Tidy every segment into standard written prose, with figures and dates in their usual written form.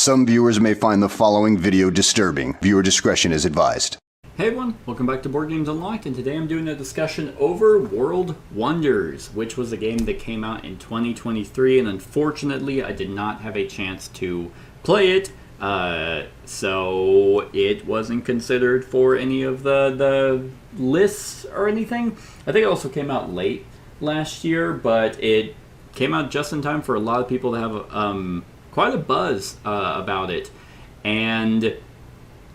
Some viewers may find the following video disturbing. Viewer discretion is advised. Hey everyone, welcome back to Board Games Unlocked, and today I'm doing a discussion over World Wonders, which was a game that came out in 2023, and unfortunately I did not have a chance to play it, so it wasn't considered for any of the lists or anything. I think it also came out late last year, but it came out just in time for a lot of people to have quite a buzz about it. And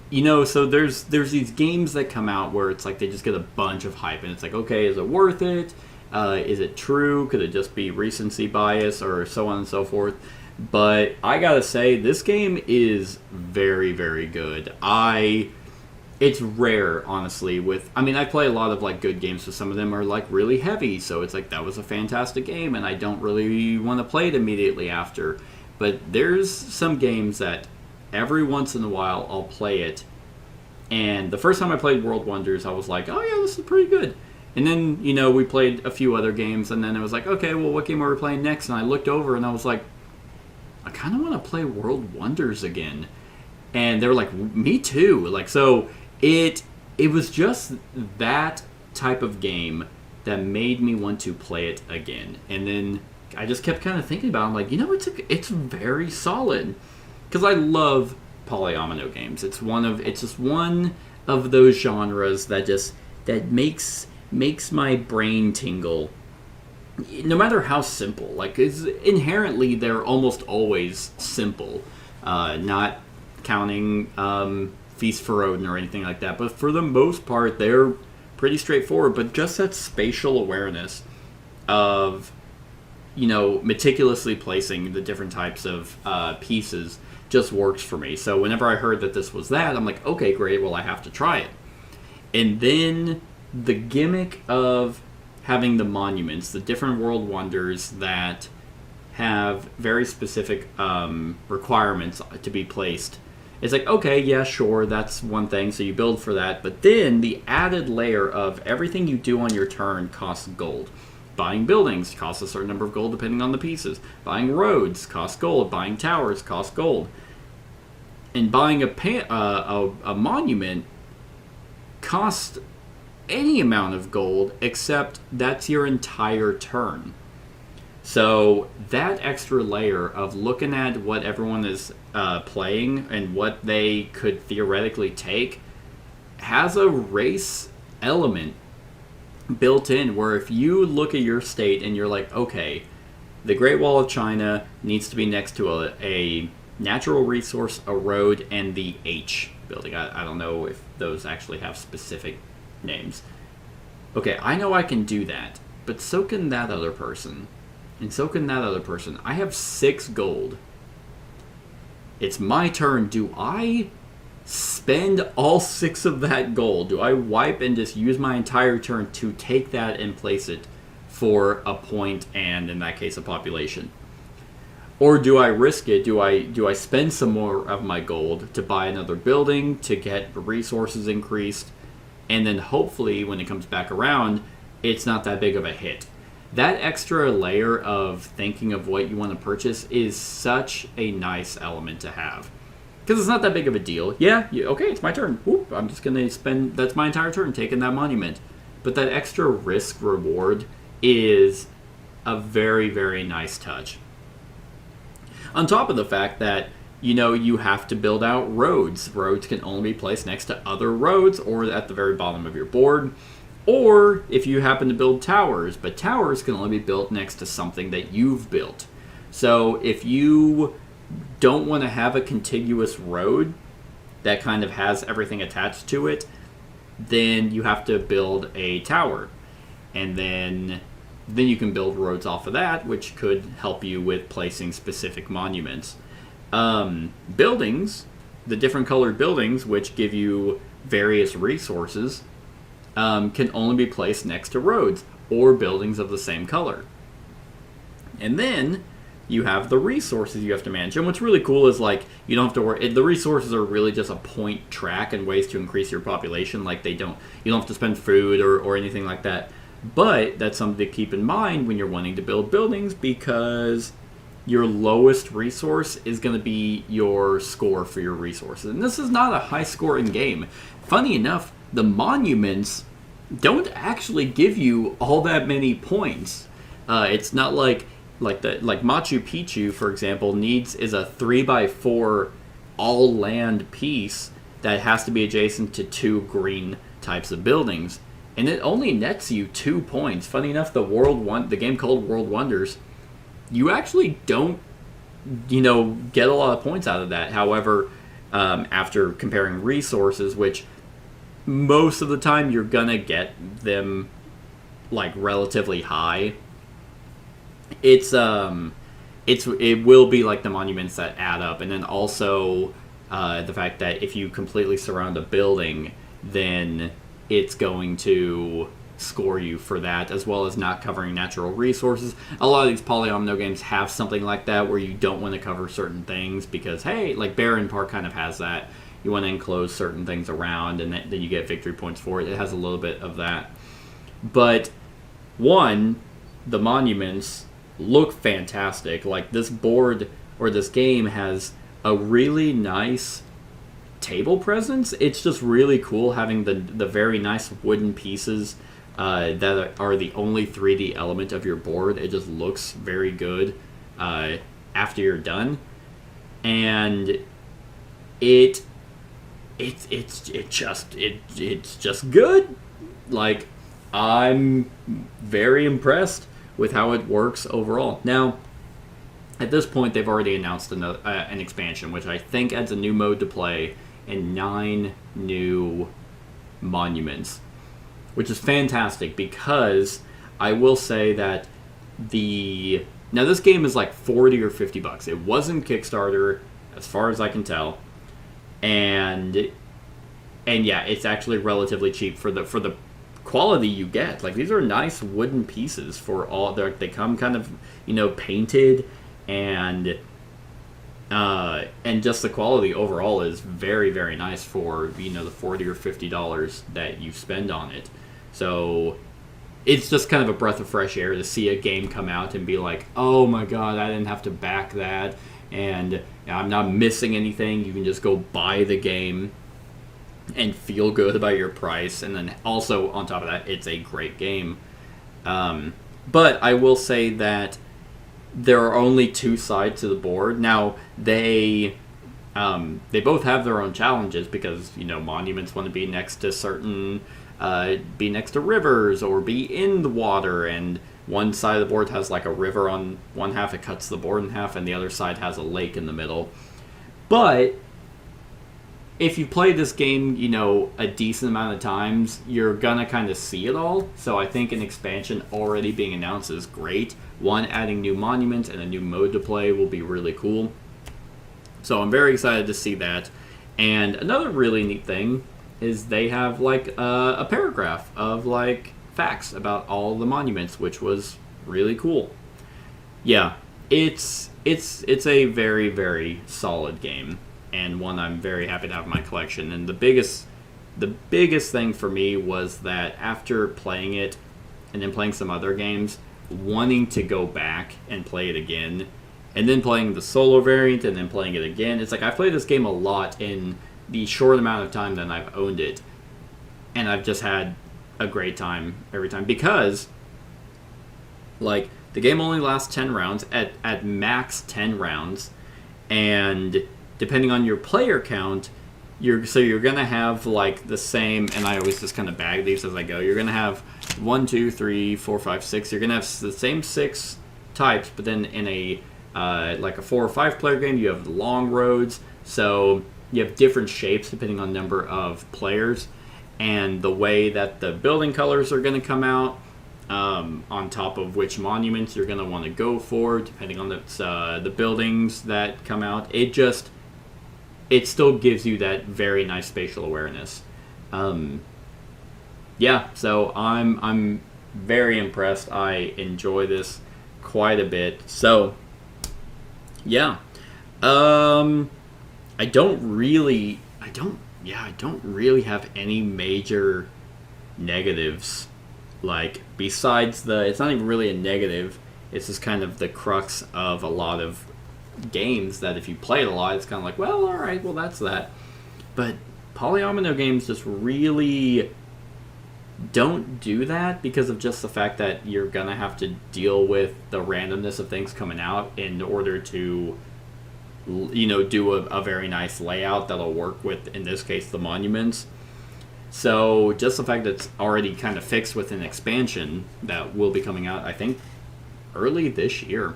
you know, so there's these games that come out where it's like they just get a bunch of hype, and it's like, okay, is it worth it? Is it true? Could it just be recency bias, or so on and so forth? But I gotta say, this game is very, very good. It's rare, honestly. I play a lot of like good games, so some of them are like really heavy. So it's like, that was a fantastic game, and I don't really want to play it immediately after. But there's some games that every once in a while I'll play it, and the first time I played World Wonders, I was like, oh yeah, this is pretty good. And then, you know, we played a few other games, and then it was like, okay, well, what game are we playing next? And I looked over and I was like, I kind of want to play World Wonders again. And they were like, me too. Like, so it was just that type of game that made me want to play it again. And then I just kept kind of thinking about it. I'm like, you know, it's very solid. Because I love polyomino games. It's just one of those genres that makes my brain tingle. No matter how simple, like, inherently they're almost always simple. Not counting Feast for Odin or anything like that, but for the most part they're pretty straightforward. But just that spatial awareness of, you know, meticulously placing the different types of pieces just works for me. So whenever I heard that this was that, I'm like, okay, great, well, I have to try it. And then the gimmick of having the monuments, the different world wonders that have very specific requirements to be placed, it's like, okay, yeah, sure, that's one thing, so you build for that. But then the added layer of everything you do on your turn costs gold. Buying buildings costs a certain number of gold depending on the pieces. Buying roads costs gold. Buying towers costs gold. And buying a monument costs any amount of gold, except that's your entire turn. So that extra layer of looking at what everyone is playing and what they could theoretically take has a race element built in, where if you look at your state and you're like, okay, the Great Wall of China needs to be next to a natural resource, a road, and the H building. I don't know if those actually have specific names. Okay, I know I can do that, but so can that other person. And so can that other person. I have 6 gold. It's my turn. Do I spend all 6 of that gold? Do I wipe and just use my entire turn to take that and place it for a point, and in that case a population? Or do I risk it? Do I spend some more of my gold to buy another building, to get resources increased, and then hopefully when it comes back around, it's not that big of a hit? That extra layer of thinking of what you want to purchase is such a nice element to have. Because it's not that big of a deal. Yeah, okay, it's my turn. Whoop, I'm just going to spend, that's my entire turn, taking that monument. But that extra risk reward is a very, very nice touch. On top of the fact that, you know, you have to build out roads. Roads can only be placed next to other roads or at the very bottom of your board. Or if you happen to build towers, but towers can only be built next to something that you've built. So if you don't want to have a contiguous road that kind of has everything attached to it, then you have to build a tower. And then you can build roads off of that, which could help you with placing specific monuments. Buildings, the different colored buildings, which give you various resources, can only be placed next to roads or buildings of the same color. And then you have the resources you have to manage. And what's really cool is, like, you don't have to worry. The resources are really just a point track and ways to increase your population. Like, you don't have to spend food or anything like that. But that's something to keep in mind when you're wanting to build buildings, because your lowest resource is going to be your score for your resources. And this is not a high scoring game. Funny enough, the monuments don't actually give you all that many points. It's not like Machu Picchu, for example, is a 3x4 all land piece that has to be adjacent to 2 green types of buildings, and it only nets you 2 points. Funny enough, the game called World Wonders, you actually don't, get a lot of points out of that. However, after comparing resources, which most of the time you're gonna get them like relatively high, it will be like the monuments that add up, and then also the fact that if you completely surround a building, then it's going to score you for that, as well as not covering natural resources. A lot of these polyomino games have something like that, where you don't want to cover certain things because, hey, like Barren Park kind of has that. You want to enclose certain things around, and then you get victory points for it. It has a little bit of that. But, the monuments look fantastic. Like, this board, or this game, has a really nice table presence. It's just really cool having the very nice wooden pieces that are the only 3D element of your board. It just looks very good after you're done, and it's just good. Like, I'm very impressed with how it works overall. Now, at this point, they've already announced an expansion, which I think adds a new mode to play and 9 new monuments, which is fantastic, because I will say that now this game is like $40 or $50. It wasn't Kickstarter, as far as I can tell, and yeah, it's actually relatively cheap for the quality you get. Like, these are nice wooden pieces for all. They come kind of painted, and just the quality overall is very, very nice for the $40 or $50 that you spend on it. So it's just kind of a breath of fresh air to see a game come out and be like, oh my god, I didn't have to back that, and I'm not missing anything. You can just go buy the game and feel good about your price, and then also on top of that, it's a great game. But I will say that there are only 2 sides to the board. Now, they both have their own challenges, because monuments want to be next to certain be next to rivers or be in the water, and one side of the board has like a river on one half, it cuts the board in half, and the other side has a lake in the middle. But if you play this game, a decent amount of times, you're gonna kind of see it all. So I think an expansion already being announced is great. Adding new monuments and a new mode to play will be really cool. So I'm very excited to see that. And another really neat thing is they have like a paragraph of like facts about all the monuments, which was really cool. Yeah, it's a very, very solid game, and one I'm very happy to have in my collection. And the biggest thing for me was that after playing it and then playing some other games, wanting to go back and play it again, and then playing the solo variant and then playing it again. It's like I've played this game a lot in the short amount of time that I've owned it, and I've just had a great time every time, because like the game only lasts 10 rounds at max 10 rounds, and depending on your player count, you're gonna have like the same, and I always just kind of bag these as I go. You're gonna have 1, 2, 3, 4, 5, 6. You're gonna have the same 6 types, but then in a like a 4 or 5 player game, you have the long roads. So you have different shapes depending on number of players, and the way that the building colors are going to come out, on top of which monuments you're going to want to go for, depending on the buildings that come out. It still gives you that very nice spatial awareness. Yeah, so I'm very impressed. I enjoy this quite a bit. So yeah, I don't really have any major negatives. Like, besides it's not even really a negative. it's just kind of the crux of a lot of games that if you play it a lot, it's kind of like, well, all right, well, that's that. But polyomino games just really don't do that because of just the fact that you're gonna have to deal with the randomness of things coming out in order to, do a very nice layout that'll work with, in this case, the monuments. So just the fact that it's already kind of fixed with an expansion that will be coming out, I think, early this year,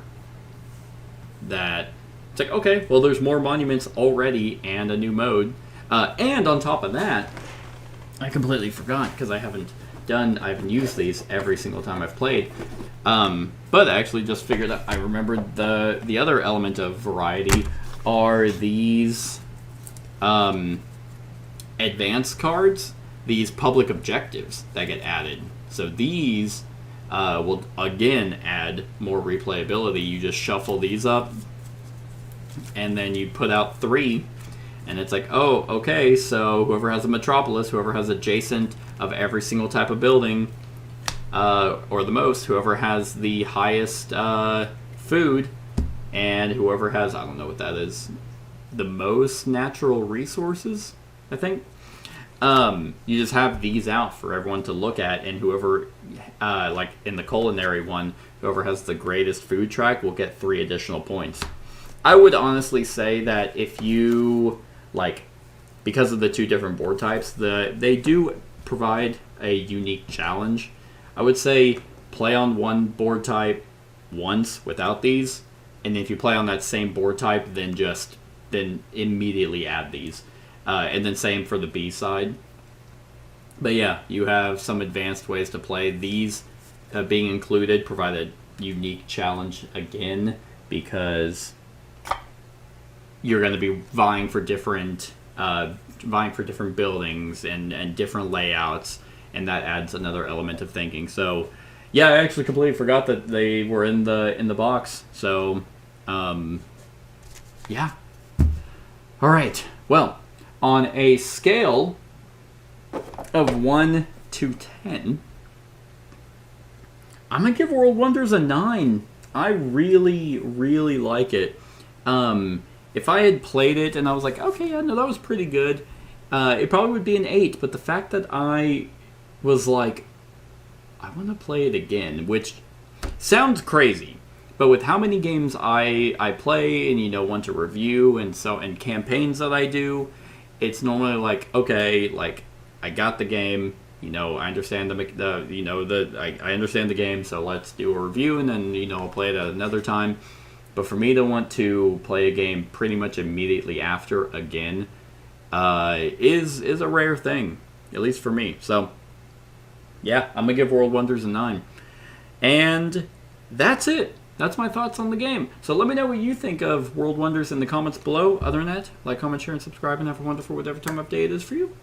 that it's like, okay, well, there's more monuments already and a new mode. And on top of that, I completely forgot because I haven't used these every single time I've played. But I actually just figured out, I remembered the other element of variety are these advanced cards, these public objectives that get added. So these will again add more replayability. You just shuffle these up and then you put out 3. And it's like, oh, okay, so whoever has a metropolis, whoever has adjacent of every single type of building, or the most, whoever has the highest food, and whoever has, I don't know what that is, the most natural resources, I think. You just have these out for everyone to look at, and whoever, like in the culinary one, whoever has the greatest food track will get 3 additional points. I would honestly say that if you, because of the 2 different board types, they do provide a unique challenge. I would say play on one board type once without these, and if you play on that same board type, then immediately add these. And then same for the B side. But yeah, you have some advanced ways to play. These being included provide a unique challenge again, because you're going to be vying for different buildings and different layouts, and that adds another element of thinking. So yeah, I actually completely forgot that they were in the box. So yeah. All right. Well, on a scale of 1 to 10, I'm gonna give World Wonders a 9. I really, really like it. If I had played it and I was like, okay, yeah, no, that was pretty good, it probably would be an 8. But the fact that I was like, I want to play it again, which sounds crazy, but with how many games I play and want to review and campaigns that I do, it's normally like, okay, like I got the game, I understand I understand the game, so let's do a review and then I'll play it at another time. But for me to want to play a game pretty much immediately after again is a rare thing, at least for me. So yeah, I'm gonna give World Wonders a 9, and that's it. That's my thoughts on the game. So let me know what you think of World Wonders in the comments below. Other than that, like, comment, share, and subscribe, and have a wonderful whatever time of day it is for you.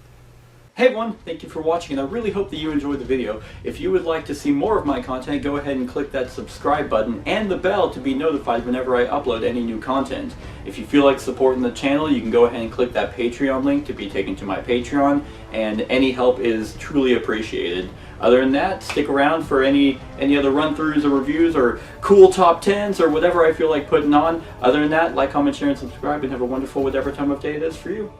Hey everyone, thank you for watching, and I really hope that you enjoyed the video. If you would like to see more of my content, go ahead and click that subscribe button and the bell to be notified whenever I upload any new content. If you feel like supporting the channel, you can go ahead and click that Patreon link to be taken to my Patreon, and any help is truly appreciated. Other than that, stick around for any other run-throughs or reviews or cool top 10s or whatever I feel like putting on. Other than that, like, comment, share, and subscribe, and have a wonderful whatever time of day it is for you.